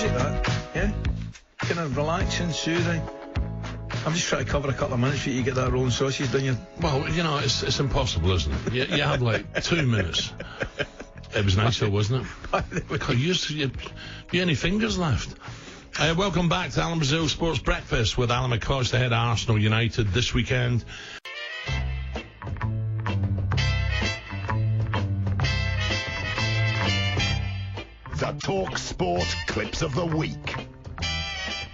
music, that. Yeah? Kind of relaxing, soothing. I'm just trying to cover a couple of minutes for you to get that rolling sausage down your... Well, you know, it's impossible, isn't it? You had like 2 minutes. It was nice, though, wasn't it? Because you any fingers left? Welcome back to Alan Brazil Sports Breakfast with Alan McCoy, the head of Arsenal United this weekend. The talkSPORT Clips of the Week.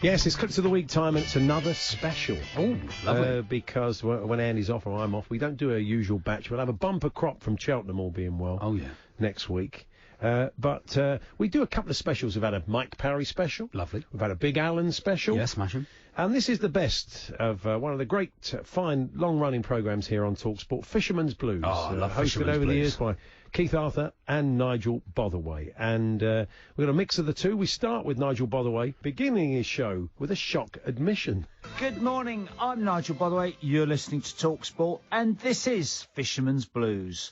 Yes, it's Clips of the Week time, and it's another special. Oh, lovely. Because when Andy's off or I'm off, we don't do a usual batch. We'll have a bumper crop from Cheltenham, all being well. Oh, yeah. Next week. But we do a couple of specials. We've had a Mike Parry special. Lovely. We've had a Big Alan special. Yeah, smash 'em. And this is the best of one of the great, fine, long-running programmes here on talkSPORT, Fisherman's Blues. Oh, I love hosted Fisherman's over the Blues. years by Keith Arthur and Nigel Botherway. And we've got a mix of the two. We start with Nigel Botherway, beginning his show with a shock admission. Good morning, I'm Nigel Botherway. You're listening to talkSPORT, and this is Fisherman's Blues.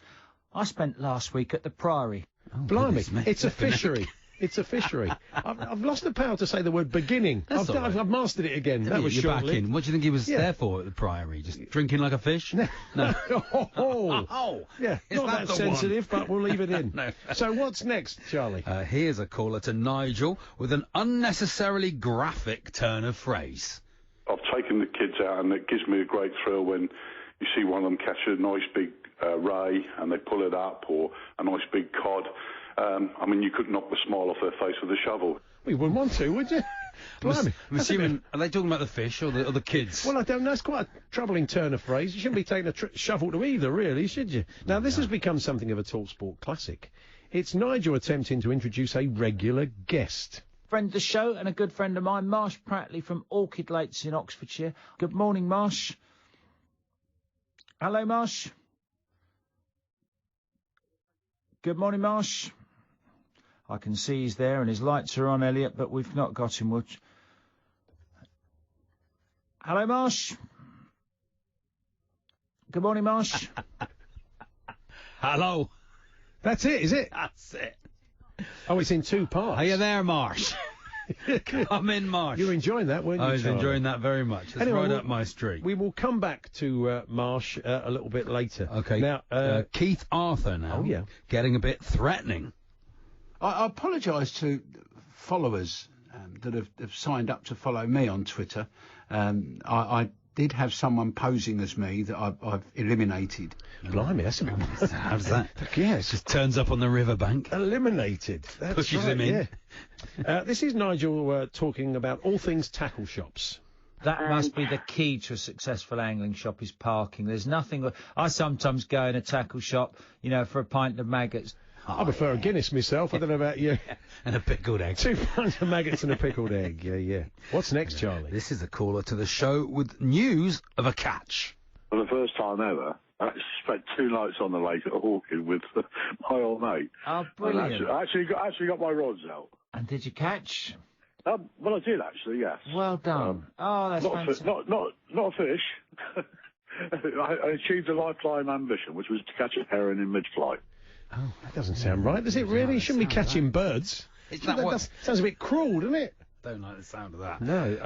I spent last week at the Priory. Oh, Blimey, it's a fishery. It's a fishery. I've lost the power to say the word beginning. I've mastered it again. That was you're back short-lived. in. What do you think he was there for at the Priory? Just drinking like a fish? No. Yeah, Is not that that the sensitive, but we'll leave it in. No. So what's next, Charlie? Here's a caller to Nigel with an unnecessarily graphic turn of phrase. I've taken the kids out, and it gives me a great thrill when you see one of them catch a nice big ray and they pull it up, or a nice big cod. I mean, you could knock the smile off their face with a shovel. We wouldn't want to, would you? Blimey. I'm assuming, are they talking about the fish or the kids? Well, I don't know. It's quite a troubling turn of phrase. You shouldn't be taking a shovel to either, really, should you? Now, this has become something of a talkSPORT classic. It's Nigel attempting to introduce a regular guest. Friend of the show and a good friend of mine, Marsh Prattley from Orchid Lakes in Oxfordshire. Good morning, Marsh. Hello, Marsh. Good morning, Marsh. I can see he's there and his lights are on, Elliot, but we've not got him. Hello, Marsh. Good morning, Marsh. Hello. That's it, is it? That's it. Oh, it's in two parts. Are you there, Marsh? Come in, Marsh. You were enjoying that, weren't you, I was Charlie? enjoying that very much. It's Anyway, right up my street. We will come back to Marsh a little bit later. Okay. Now, Keith Arthur now. Oh, yeah. Getting a bit threatening. I apologise to followers that have signed up to follow me on Twitter. I did have someone posing as me that I've eliminated. Blimey, that's a bit... How's that? Yes. Just turns up on the riverbank. Eliminated. That's Pushes right, him in. Yeah. This is Nigel talking about all things tackle shops. That must be the key to a successful angling shop, is parking. There's nothing... I sometimes go in a tackle shop, for a pint of maggots. I prefer a Guinness myself. I don't know about you. And a pickled egg. 2 pints of maggots and a pickled egg. Yeah. What's next, Charlie? This is a caller to the show with news of a catch. For the first time ever, I spent 2 nights on the lake at Hawking with my old mate. Oh, brilliant. I actually got my rods out. And did you catch? Well, I did actually, yes. Well done. That's fantastic. Not a fish. I achieved a lifelong ambition, which was to catch a heron in mid-flight. Oh, that doesn't sound right, does it really? You shouldn't be catching birds. That sounds a bit cruel, doesn't it? Don't like the sound of that. No,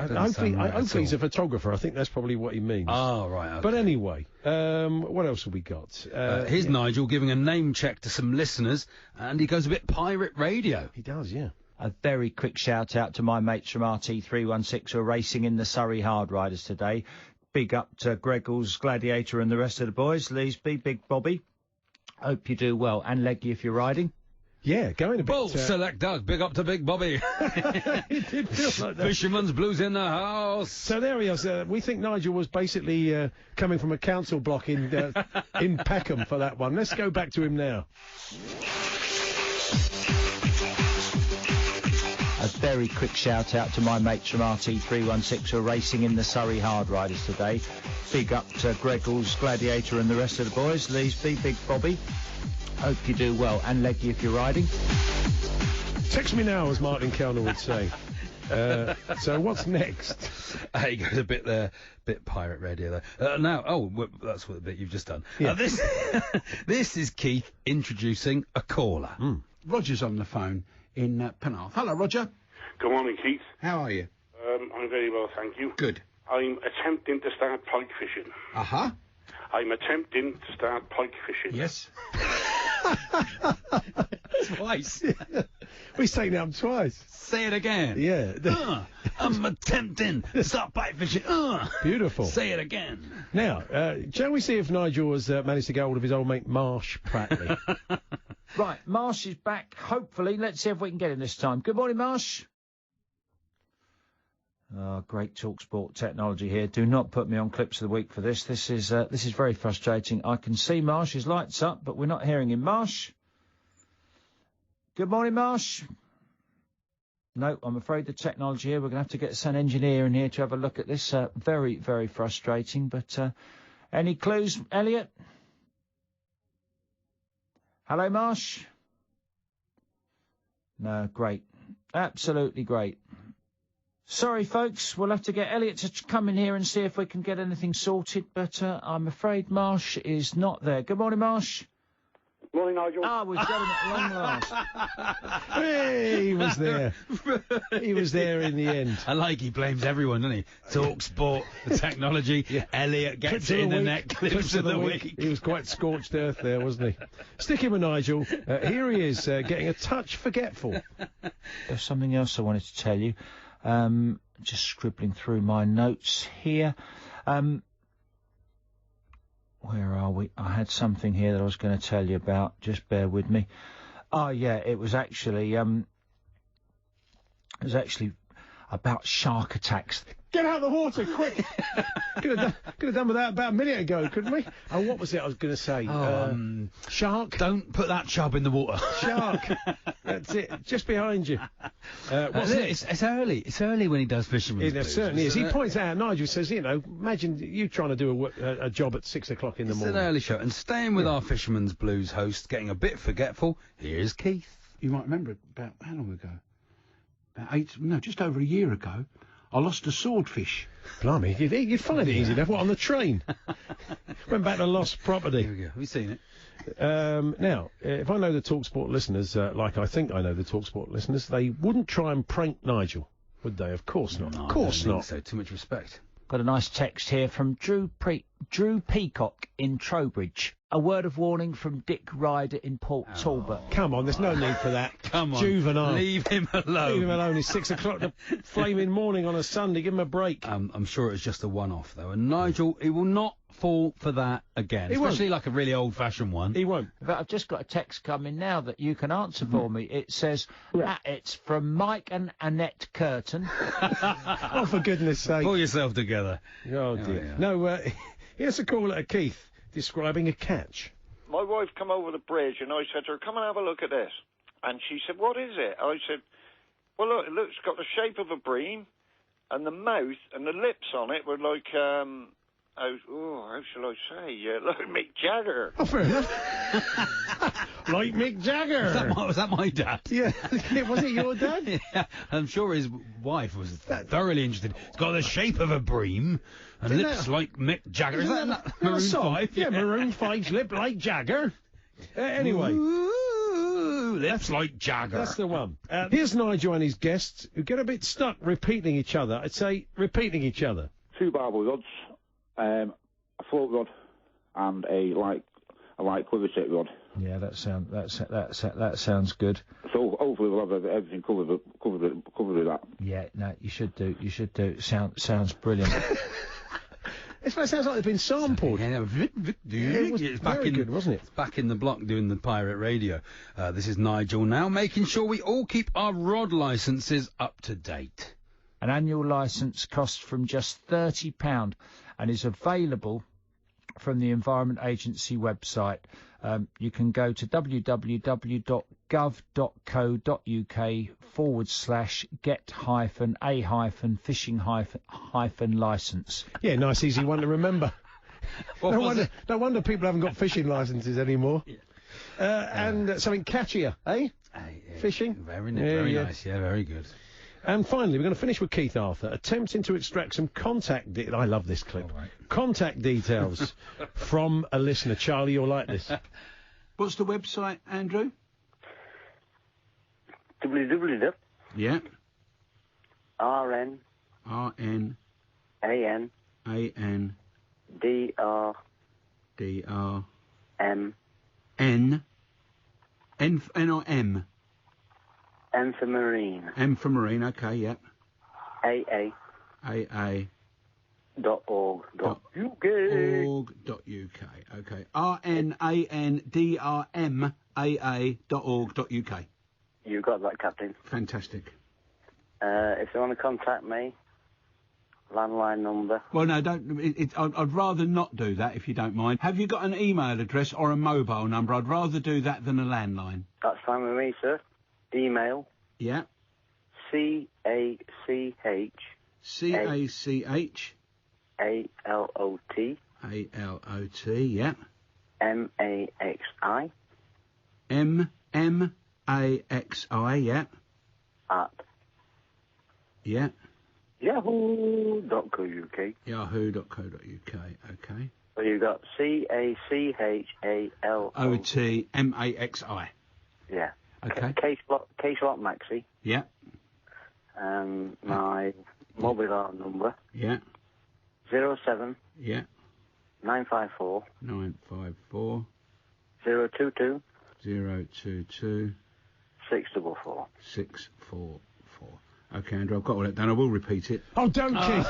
hopefully he's a photographer. I think that's probably what he means. Oh, right. Okay. But anyway, what else have we got? Here's Nigel giving a name check to some listeners, and he goes a bit pirate radio. He does, yeah. A very quick shout out to my mates from RT316 who are racing in the Surrey Hard Riders today. Big up to Greggles, Gladiator and the rest of the boys. Leesby, Big Bobby. Hope you do well. And Leggy if you're riding. Yeah, going a bit... Bull, select Doug. Big up to Big Bobby. It did feel like that. Fisherman's Blues in the house. So there he is. We think Nigel was basically coming from a council block in Peckham for that one. Let's go back to him now. A very quick shout out to my mates from RT316 who are racing in the Surrey Hard Riders today. Big up to Greggles, Gladiator and the rest of the boys. Leesby, Big Bobby. Hope you do well. And Leggy if you're riding. Text me now, as Martin Kellner would say. So what's next? He goes a bit there, bit pirate radio there. Now, that's what the bit you've just done. Yeah. This is Keith introducing a caller. Roger's on the phone in Penarth. Hello, Roger. Good morning, Keith. How are you? I'm very well, thank you. Good. I'm attempting to start pike fishing. Uh-huh. I'm attempting to start pike fishing. Yes. Twice. We've taken it up twice. Say it again. Yeah. I'm attempting to start bite fishing. Beautiful. Say it again. Now, shall we see if Nigel has managed to get hold of his old mate Marsh Prattley? Right, Marsh is back, hopefully. Let's see if we can get him this time. Good morning, Marsh. Oh, great TalkSport technology here. Do not put me on Clips of the Week for this. This is very frustrating. I can see Marsh's lights up, but we're not hearing him. Marsh? Good morning, Marsh. No, I'm afraid the technology here, we're going to have to get an engineer in here to have a look at this. Very, very frustrating. But any clues, Elliot? Hello, Marsh? No, great. Absolutely great. Sorry, folks, we'll have to get Elliot to come in here and see if we can get anything sorted, but I'm afraid Marsh is not there. Good morning, Marsh. Morning, Nigel. Ah, we've got him at long last. Hey, he was there. He was there in the end. I like he blames everyone, doesn't he? TalkSport, the technology, Elliot gets it in the neck, Clips of the Week. He was quite scorched earth there, wasn't he? Sticking with Nigel, here he is, getting a touch forgetful. There's something else I wanted to tell you. Just scribbling through my notes here. Where are we? I had something here that I was going to tell you about. Just bear with me. Oh yeah, it was actually about shark attacks. Get out of the water, quick! Could have done with that about a minute ago, couldn't we? Oh, what was it I was going to say? Shark? Don't put that chub in the water. Shark. That's it. Just behind you. What's it? It's early. It's early when he does Fisherman's It Blues. certainly is. He points out, Nigel says, imagine you trying to do a job at 6 o'clock in the morning. It's an early show. And staying with our Fisherman's Blues host, getting a bit forgetful, here's Keith. You might remember about how long ago? Just over a year ago, I lost a swordfish. Blimey, you'd find it easy enough. What, on the train? Went back to lost property. Here we go. Have you seen it? Now, if I know the TalkSport listeners, like I think I know the TalkSport listeners, they wouldn't try and prank Nigel, would they? Of course not. No, of course I don't not. think so. Too much respect. Got a nice text here from Drew Peacock in Trowbridge. A word of warning from Dick Ryder in Port Talbot. Come on, there's no need for that. Come on. Juvenile. Leave him alone. Leave him alone. It's 6 o'clock the flaming morning on a Sunday. Give him a break. I'm sure it's just a one-off, though. And Nigel, he will not fall for that again. Especially like a really old-fashioned one. He won't. But I've just got a text coming now that you can answer for me. It says, it's from Mike and Annette Curtin. Oh, for goodness sake. Pull yourself together. Oh, dear. Yeah. No, here's a call at Keith describing a catch. My wife come over the bridge and I said to her, come and have a look at this. And she said, what is it? I said, well, look, it's got the shape of a bream and the mouth and the lips on it were like, how shall I say? Like Mick Jagger. Oh, fair enough. Like Mick Jagger. Was that my dad? Yeah. Was it your dad? Yeah. I'm sure his wife was thoroughly interested. It's got the shape of a bream and lips like Mick Jagger. Is that Maroon 5? Yeah, Maroon 5's lip like Jagger. Anyway. Ooh, lips like Jagger. That's the one. Here's Nigel and his guests who get a bit stuck repeating each other. I'd say repeating each other. 2 barbel rods, a float rod, and a light quiver tip rod. Yeah, that sounds good. So hopefully we'll have everything covered with that. Yeah, no, you should do. Sounds brilliant. It sounds like they've been sampled. Yeah, it was very good, wasn't it? It's back in the block doing the pirate radio. This is Nigel now, making sure we all keep our rod licences up to date. An annual licence costs from just £30 and is available from the Environment Agency website. You can go to www.gov.co.uk/get-a-fishing-licence. Yeah, nice easy one to remember. No wonder people haven't got fishing licences anymore. And something catchier, eh? Fishing? Very nice, yeah, very good. And finally, we're going to finish with Keith Arthur, attempting to extract some contact I love this clip. Right. Contact details from a listener. Charlie, you'll like this. What's the website, Andrew? www. Yeah. RN RN AN AN DR DR M N N or M? M for Marine. M for Marine, okay, yep. AA .org.uk. .org.uk, okay. RNANDRMAA.org.uk. You got that, Captain. Fantastic. If you want to contact me, landline number. Well, no, don't. I'd rather not do that if you don't mind. Have you got an email address or a mobile number? I'd rather do that than a landline. That's fine with me, sir. Email. Yeah. CACH CACH ALOT ALOT, yeah. MAXI MMAXI, yeah. at Yeah. yahoo.co.uk. Yahoo.co.uk, okay. So you got CACHALOTMAXI. Yeah. Okay. Case lock Maxi. Yeah. My mobile number. Yeah. 07. Yeah. 954. 954. 022. 022. 644. 644. Okay, Andrew, I've got all that done. I will repeat it. Oh, don't, Keith.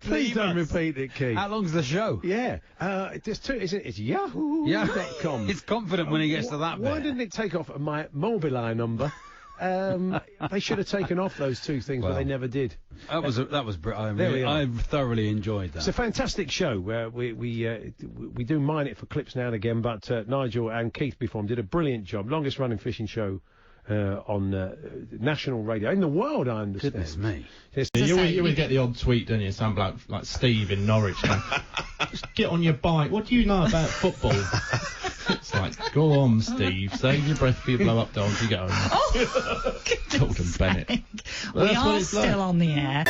Please don't repeat it, Keith. How long's the show? Yeah. There's two, isn't it? It's yahoo.com. It's confident when he gets to that bit. Why didn't it take off my mobile number? They should have taken off those two things, but they never did. That was I thoroughly enjoyed that. It's a fantastic show. We do mine it for clips now and again, but Nigel and Keith before him did a brilliant job. Longest running fishing show on national radio in the world, I understand. Goodness me. Yes. You would get the odd tweet, don't you? Some bloke like Steve in Norwich. Just get on your bike. What do you know about football? It's like, go on, Steve. Save your breath for your blow-up donkey. Go home. Oh, Golden Bennett. We are still on the air.